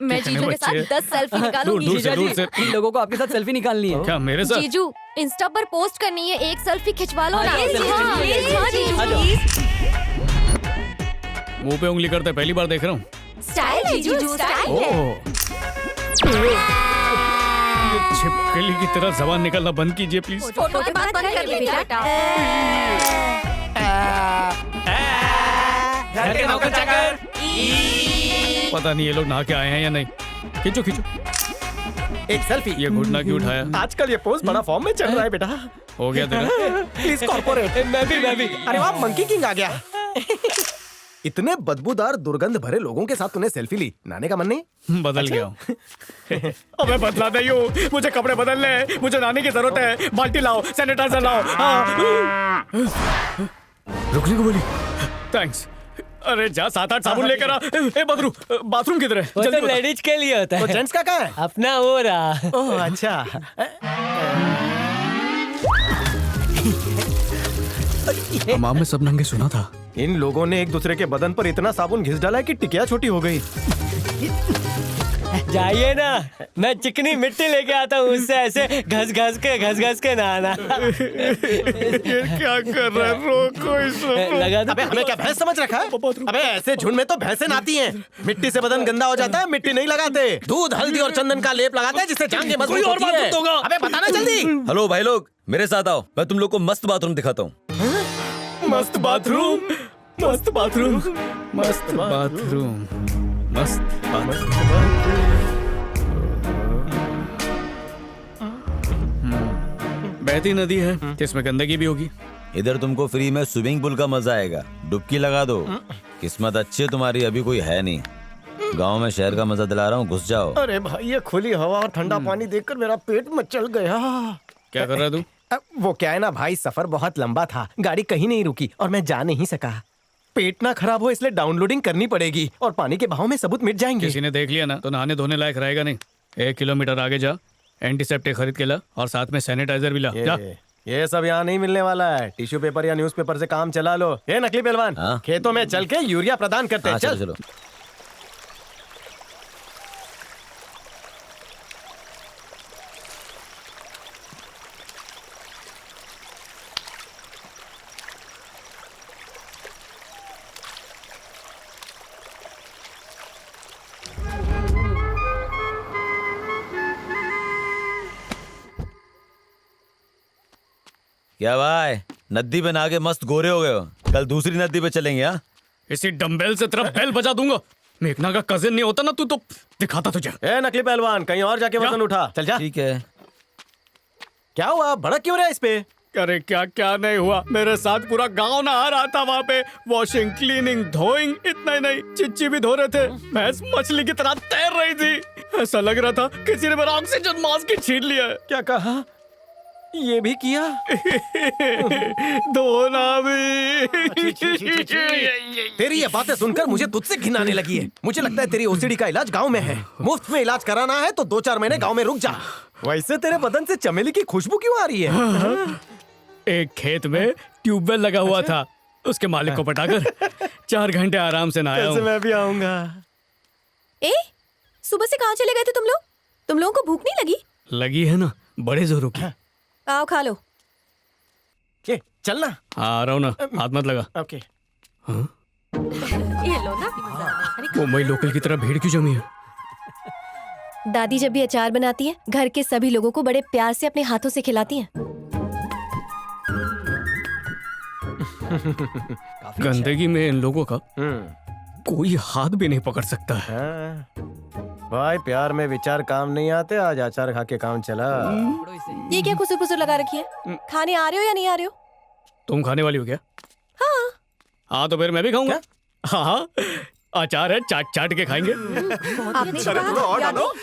मैं जीजू के साथ 10 सेल्फी निकालूंगी। दूर से, दूर से। इन लोगों को आपके साथ सेल्फी निकालनी है। क्या मेरे साथ? जीजू इंस्टा पर पोस्ट करनी है, एक सेल्फी खिंचवा लो ना। हाँ, जीजू, हाँ, जीजू, आ जाओ। प्लीज। मुंह पे उंगली करते पहली बार देख रहा हूँ। स्टाइल है जीजू, स्टाइल है। ये छिपकली की तरह जबान निकलना बंद कीजिए प्लीज। फोटो के बाद बंद कर ले बेटा। घर के नौकर चाकर। पता नहीं ये लोग नहा के आए हैं या नहीं। खींचो खींचो। एक सेल्फी। ये घुटना क्यों उठाया? आजकल ये पोज बड़ा फॉर्म में चल रहा है बेटा। हो गया तेरा? Please corporate. मैं भी अरे वाह, मंकी किंग आ गया। इतने बदबूदार दुर्गंध भरे लोगों के साथ तूने सेल्फी ली, नहाने का मन नहीं? बदल गया हूँ। अबे बदला नहीं हूँ, मुझे कपड़े बदलने हैं, मुझे नहाने की जरूरत है। बाल्टी लाओ, सैनिटाइजर लाओ। रुकने को बोली। थैंक्स। अरे जा 7-8 साबुन लेकर आ। ए बदरू, बाथरूम किधर है? वो जल्दी तो बता। लेडीज के लिए होता वो है। जेंट्स का कहाँ है? अपना हो रहा। ओह अच्छा। हमाम में सब नंगे सुना था। इन लोगों ने एक दूसरे के बदन पर इतना साबुन घिस डाला है कि टिकिया छोटी हो गई। जाइए ना, मैं चिकनी मिट्टी लेके आता हूँ, उससे ऐसे घस घस के नहाना। ये क्या कर रहा है? रोको इसको। लगा दो। अबे हमें क्या भैंस समझ रखा है? अबे ऐसे झुंड में तो भैंसें नहाती हैं। मिट्टी से बदन गंदा हो जाता है, मिट्टी नहीं लगाते। दूध, हल्दी और चंदन का लेप लगाते हैं जिससे जांघें मजबूत होती है। अबे बताना जल्दी। हेलो भाई लोग, मेरे साथ आओ, मैं तुम लोग को मस्त बाथरूम दिखाता हूँ। मस्त बाथरूम, मस्त बाथरूम, मस्त बाथरूम, मस्त बहती नदी है, इसमें गंदगी भी होगी। इधर तुमको फ्री में स्विमिंग पूल का मजा आएगा, डुबकी लगा दो। किस्मत अच्छी है तुम्हारी, अभी कोई है नहीं। गांव में शहर का मजा दिला रहा हूँ, घुस जाओ। अरे भाई, ये खुली हवा और ठंडा पानी देखकर मेरा पेट मचल गया। क्या कर रहा है तू? वो क्या है ना भाई, सफर बहुत लंबा था, गाड़ी कहीं नहीं रुकी और मैं जा नहीं सका। पेट ना खराब हो इसलिए डाउनलोडिंग करनी पड़ेगी और पानी के बहाव में सबूत मिट जाएंगे। किसी ने देख लिया ना तो नहाने धोने लायक रहेगा नहीं। 1 किलोमीटर आगे जा, एंटीसेप्टिक खरीद के ला और साथ में सैनिटाइजर भी ला। जा। ये सब यहाँ नहीं मिलने वाला है। टिश्यू पेपर या न्यूज़पेपर से काम चला लो। ये नकली पहलवान, हाँ? खेतों में चल के यूरिया प्रदान करते हैं। हाँ, चलो चलो। क्या भाई, नदी पे नहा के मस्त गोरे हो गए हो? कल दूसरी नदी पे चलेंगे। हाँ, इसी डंबेल से तेरा बेल बजा दूंगा। मेघना का कजिन नहीं होता ना तू तो दिखाता तुझे। ए नकली पहलवान, कहीं और जाके वजन उठा। चल जा। ठीक है। क्या हुआ, भड़क क्यों रहा है इस पे? अरे क्या क्या नहीं हुआ, मेरे साथ पूरा गांव नहा रहा था वहाँ पे। वॉशिंग, क्लीनिंग, धोइंग, इतना ही नहीं चिच्ची भी धो रहे थे। भैंस मछली की तरह तैर रही थी। ऐसा लग रहा था किसी ने मेरा ऑक्सीजन मास्क ही छीन लिया है। क्या कहा? ये भी किया? धोना भी। तेरी ये बातें सुनकर मुझे तुझसे घिन आने लगी है। मुझे लगता है तेरी ओसीडी का इलाज गांव में है। मुफ्त में इलाज कराना है तो 2-4 महीने गांव में रुक जा। वैसे तेरे बदन से चमेली की खुशबू क्यों आ रही है? एक खेत में ट्यूबवेल लगा हुआ था, उसके मालिक को पटाकर 4 घंटे आराम से नहाया हूँ। मैं भी आऊंगा। ए, सुबह से कहाँ चले गए थे तुम लोग? तुम लोगों को भूख नहीं लगी? लगी है ना, बड़े जोरों की। आओ खा लो। ये चलना। हाँ आ रहा हूँ ना, हाथ मत लगा। ओके। ये लो ना। मुंबई लोकल की तरह भीड़ क्यों जमी है? दादी जब भी अचार बनाती है, घर के सभी लोगों को बड़े प्यार से अपने हाथों से खिलाती हैं। गंदगी में इन लोगों का कोई हाथ भी नहीं पकड़ सकता है। भाई प्यार में विचार काम नहीं आते, आज अचार खा के काम चला। ये क्या खुसुर पुसुर लगा रखी है? खाने आ रहे हो या नहीं आ रहे हो? तुम खाने वाली हो क्या? हाँ। हाँ तो फिर मैं भी खाऊंगा। हाँ, अचार है, चाट चाट के खाएंगे। आपने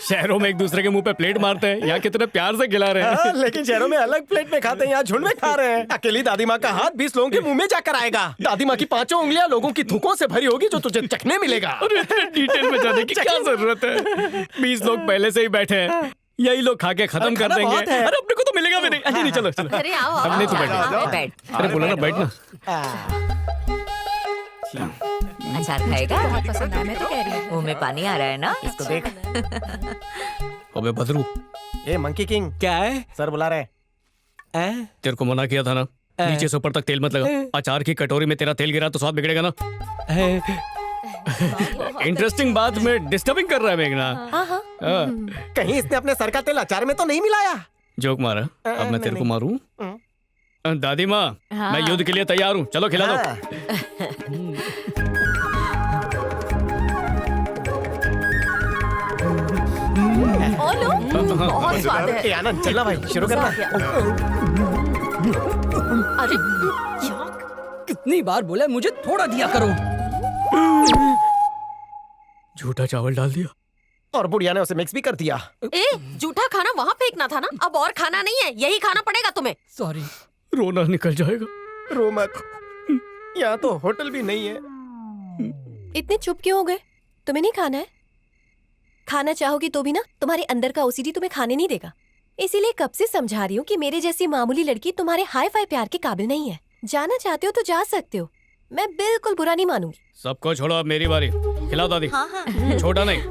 शहरों में एक दूसरे के मुंह पे प्लेट मारते हैं, यहाँ कितने प्यार से खिला रहे हैं। लेकिन शहरों में अलग प्लेट में खाते हैं, यहाँ झुंड में खा रहे हैं। अकेली दादी माँ का हाथ 20 लोगों के मुंह में जाकर आएगा। दादी माँ की 5 उंगलियां लोगों की थूकों से भरी होगी जो तुझे चखने मिलेगा। अरे इतने डिटेल में जाने की क्या जरूरत है? 20 लोग पहले से ही बैठे हैं, यही लोग खा के खत्म कर देंगे। अरे अपने को तो मिलेगा भी नहीं। अच्छा नहीं, चलो चलो। अरे आओ, अब नहीं तो बैठ। अरे बोला ना बैठना। अचार खाएगा? बहुत पसंद आया, मैं तो कह रही हूँ। मुंह में पानी आ रहा है ना? इसको देख। अबे बदरू, ए मंकी किंग, क्या है? सर बुला रहे हैं। तेरे को मना किया था ना, नीचे से ऊपर तक तेल मत लगा। अचार की कटोरी में तेरा तेल गिरा तो स्वाद बिगड़ेगा ना। इंटरेस्टिंग बात में डिस्टर्बिंग कर रहा है मेघना। हाँ। कहीं इसने अपने सर का तेल अचार में तो नहीं मिलाया? जोक मारा, अब मैं तेरे को मारूं? दादी माँ, हाँ। मैं युद्ध के लिए तैयार हूँ, चलो खिला दो। और लो, बहुत स्वाद है। ए आनंद, चलना भाई, शुरू करना। अरे कितनी बार बोला मुझे थोड़ा दिया करो। झूठा चावल डाल दिया। और बुढ़िया ने उसे मिक्स भी कर दिया। ए, जूठा खाना वहाँ फेंकना था ना, अब और खाना नहीं है, यही खाना पड़ेगा तुम्हें। सॉरी। रोना निकल जाएगा। रो मत, यहाँ तो होटल भी नहीं है। इतने चुप क्यों हो गए? तुम्हें नहीं खाना है? खाना चाहोगी तो भी ना, तुम्हारे अंदर का ओसीडी तुम्हें खाने नहीं देगा। इसीलिए कब से समझा रही हूँ कि मेरे जैसी मामूली लड़की तुम्हारे हाई फाई प्यार के काबिल नहीं है। जाना चाहते हो तो जा सकते हो, मैं बिल्कुल बुरा नहीं मानूंगी। सबको छोड़ो, अब मेरी बारी। खिलाओ दादी। छोटा नहीं,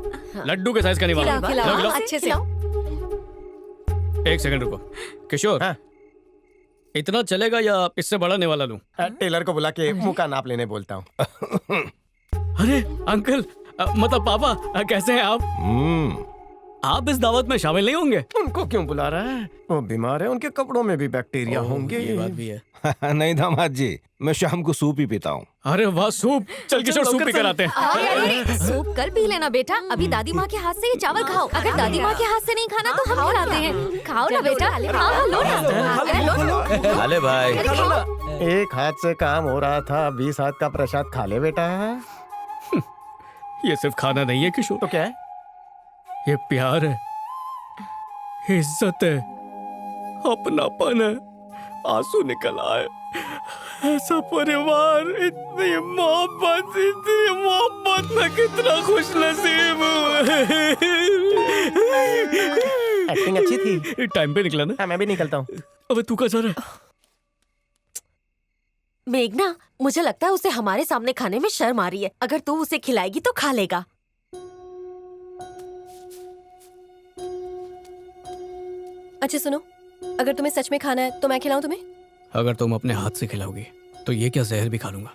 लड्डू के साइज का नहीं खिलाओ, वाला। खिलाओ, खिलाओ। अच्छे से। एक सेकंड रुको। किशोर, हाँ? इतना चलेगा या इससे बड़ा नहीं वाला लूं? टेलर को बुला के मुंह का नाप लेने बोलता हूँ। अरे अंकल, मतलब पापा, कैसे हैं आप? आप इस दावत में शामिल नहीं होंगे? उनको क्यों बुला रहा है? वो बीमार है, उनके कपड़ों में भी बैक्टीरिया होंगे। ये बात भी है। नहीं दामाद जी, मैं शाम को सूप ही पीता हूँ। अरे वाह, सूप। चल किशोर, सूप पी कर आते हैं। अरे सूप कल पी लेना बेटा, अभी दादी माँ के हाथ से ये चावल खाओ। अगर दादी माँ के हाथ से नहीं खाना तो हम खिलाते हैं। खाओ ना बेटा, हाँ लो ना। अरे लो। अले भाई, एक हाथ से काम हो रहा था, 20 हाथ का प्रसाद खा ले बेटा। ये सिर्फ खाना नहीं है किशोर, तो क्या है? ये प्यार है, इज्जत है, अपनापन है, आंसू निकल आए। ऐसा परिवार, इतनी मोहब्बत में कितना खुश नसीब हूँ। एक्टिंग अच्छी थी। टाइम पे निकला ना? हाँ, मैं भी निकलता हूँ। अबे तू कहाँ जा रहा है? मेघना, मुझे लगता है उसे हमारे सामने खाने में शर्म आ रही है। अगर तू उसे खिलाएगी तो खा लेगा। अच्छा सुनो, अगर तुम्हें सच में खाना है तो मैं खिलाऊं तुम्हें? अगर तुम अपने हाथ से खिलाओगी तो ये क्या, जहर भी खा लूंगा।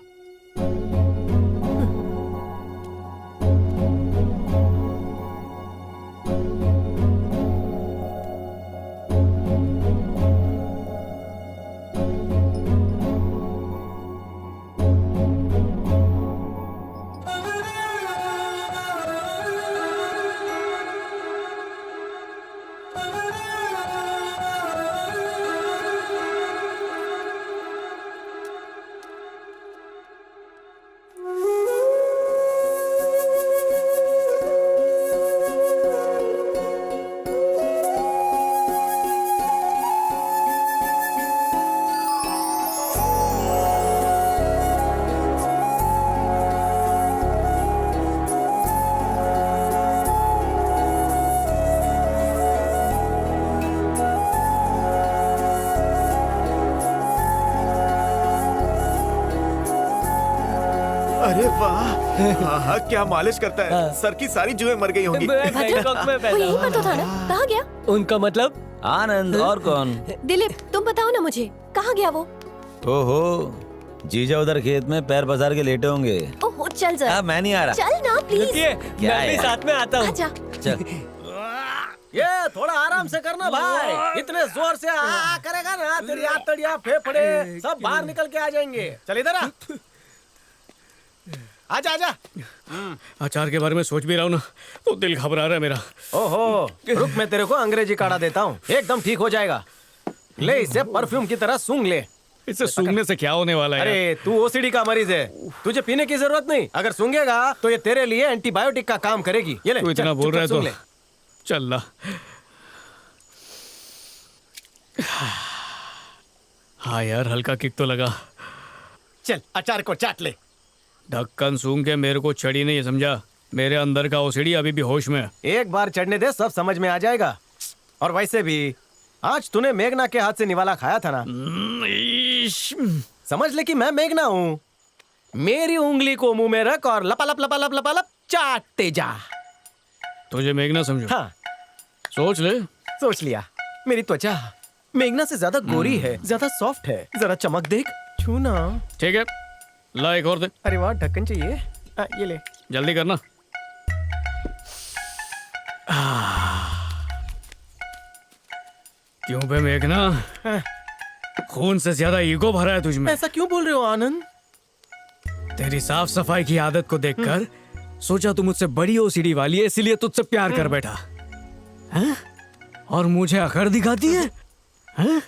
अरे वाह, हाँ, क्या मालिश करता है। सर की सारी जुएं मर गई होंगी। मैं बैंकॉक में वो पैदा यही हुआ। पर तो था ना, कहाँ गया? उनका मतलब? आनंद और कौन? दिलीप, तुम बताओ ना मुझे, कहाँ गया वो? ओहो, जीजा उधर खेत में पैर पसार के लेटे होंगे। ओहो, चल जरा। मैं नहीं आ रहा। चल ना प्लीज। रुकिए, क्या मैं भी है? साथ में आता हूँ। आजा। चल। ये थोड़ा आराम से करना भाई, इतने जोर से आ करेगा ना, तेरी आंतड़ियां, फेफड़े सब बाहर निकल के आ जाएंगे। चल इधर आ। आजा आजा। अचार के बारे में सोच भी रहा हूँ ना, तो दिल घबरा रहा है मेरा। ओहो, रुक, मैं तेरे को अंग्रेजी काढ़ा देता हूँ, एकदम ठीक हो जाएगा। ले, इसे परफ्यूम की तरह सूंघ ले। इससे सूंघने से क्या होने वाला है? अरे तू ओसीडी का मरीज है, तुझे पीने की जरूरत नहीं। अगर सूंघेगा तो ये तेरे लिए एंटीबायोटिक का काम करेगी। ये ले, तू इतना चल, बोल रहा है चुपचाप तो सूंघ ले। चल ला। हाँ यार, हल्का किक तो लगा। चल अचार को चाट ले। ढक्कन सूंघ के मेरे को चढ़ी नहीं, समझा? मेरे अंदर का ओसीडी अभी भी होश में है। एक बार चढ़ने दे, सब समझ में आ जाएगा। और वैसे भी आज तूने मेघना के हाथ से निवाला खाया था ना, समझ ले कि मैं मेघना हूँ। मेरी उंगली को मुंह में रख और लपा लप लपा लप लपा लप चाटते जा। तुझे मेघना समझो। हाँ, सोच ले। सोच लिया। मेरी त्वचा मेघना से ज्यादा गोरी है, ज्यादा सॉफ्ट है। जरा चमक देख, छू ना। ठीक है, ला एक और दे। अरे वाह, ढक्कन चाहिए। ये ले। जल्दी करना। क्यों बे मेघना, हाँ। खून से ज्यादा ईगो भरा है तुझमें। ऐसा क्यों बोल रहे हो आनंद? तेरी साफ सफाई की आदत को देखकर सोचा तू मुझसे बड़ी ओसीडी वाली है, इसीलिए तुझसे प्यार कर बैठा। हैं? और मुझे अकड़ दिखाती है? हैं?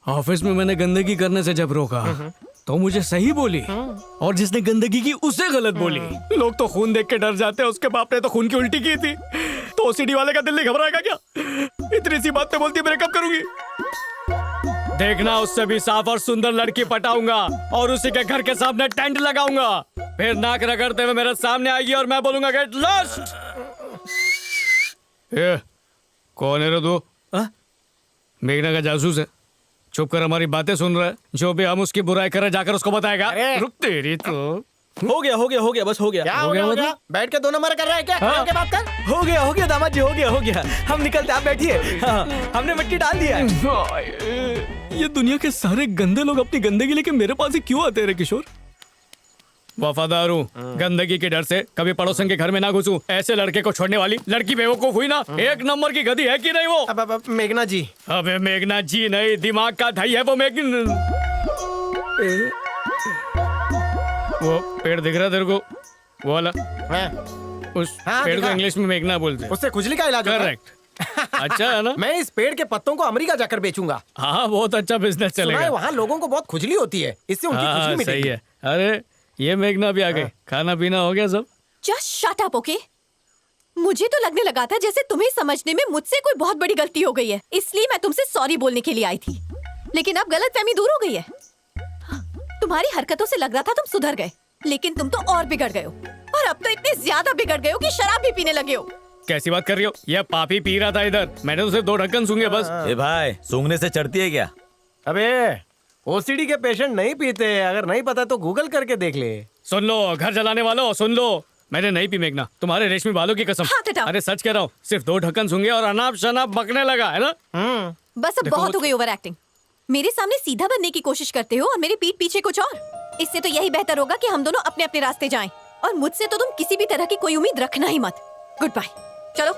ऑफिस में मैंने गंदगी करने से जब रोका तो मुझे सही बोली, और जिसने गंदगी की उसे गलत बोली। लोग तो खून देख के डर जाते हैं, उसके बाप ने तो खून की उल्टी की थी, तो ओसीडी वाले का दिल नहीं घबराएगा क्या? इतनी सी बात पे बोलती ब्रेकअप करूंगी। देखना, उससे भी साफ और सुंदर लड़की पटाऊंगा और उसी के घर के सामने टेंट लगाऊंगा, फिर नाक रगड़ते हुए मेरे सामने आएगी और मैं बोलूंगा गेट लॉस्ट। ये कौन है रे तू? मेघना का जासूस है, चुप कर हमारी बातें सुन रहा है। जो भी हम उसकी बुराई कर रहे जाकर उसको बताएगा। रुक तेरी तो। हो गया बस हो गया। क्या हो गया? बैठ के 2 नंबर कर रहा है क्या? खड़े होके बात कर। हो गया दामाद जी, हो गया। हम निकलते, आप बैठिए। हाँ, हमने मिट्टी डाल दिया है। ये दुनिया के सारे गंदे लोग अपनी गंदगी लेके मेरे पास ही क्यों आते हैं रे किशोर? वफादार हूँ, गंदगी के डर से कभी पड़ोसन के घर में ना घुसूं। ऐसे लड़के को छोड़ने वाली लड़की बेवकूफ हुई ना, 1 नंबर की गधी है कि नहीं वो? अब मेघना जी। अबे मेघना जी नहीं, दिमाग का धई है वो वो पेड़ दिख रहा है तेरे को, वो वाला? उस हाँ, पेड़ को दिखा। इंग्लिश में मेघना बोलते हैं। उससे खुजली का इलाज होता है। करेक्ट। अच्छा है ना? मैं इस पेड़ के पत्तों को अमेरिका जाकर बेचूंगा। हाँ, बहुत अच्छा बिजनेस सुना है चलेगा। वहाँ लोगों को बहुत खुजली होती है, इससे उनकी हाँ, खुजली सही मिटेगी। है। अरे ये मेघना भी आ गई। खाना पीना हो गया सब? Just shut up, okay? मुझे तो लगने लगा था जैसे तुम्हें समझने में मुझसे कोई बहुत बड़ी गलती हो गई है, इसलिए मैं तुमसे सॉरी बोलने के लिए आई थी। लेकिन अब गलतफहमी दूर हो गई है। तुम्हारी हरकतों से लग रहा था तुम सुधर गए, लेकिन तुम तो और बिगड़ गए हो। और अब तो इतने ज्यादा बिगड़ गए हो कि शराब भी पीने लगे हो। कैसी बात कर रही हो? यह पापी पी रहा था इधर, मैंने तो सिर्फ 2 ढक्कन सूंघे बस। ए भाई, सूंघने से चढ़ती है क्या? अबे ओसीडी के पेशेंट नहीं पीते, अगर नहीं पता तो गूगल करके देख ले। सुन लो घर जलाने वालों, सुन लो, मैंने नहीं पी मेघना, तुम्हारे रेशमी बालों की कसम। हाथ हटाओ। अरे सच कह रहा हूँ, सिर्फ 2 ढक्कन सूंघे और अनाप शनाप बकने लगा है ना। बस अब देखो बहुत वो- हो गई ओवर एक्टिंग। मेरे सामने सीधा बनने की कोशिश करते हो और मेरे पीठ पीछे कुछ और। इससे तो यही बेहतर होगा कि हम दोनों अपने अपने रास्ते जाएं, और मुझसे तो तुम किसी भी तरह की कोई उम्मीद रखना ही मत। गुड बाय, चलो।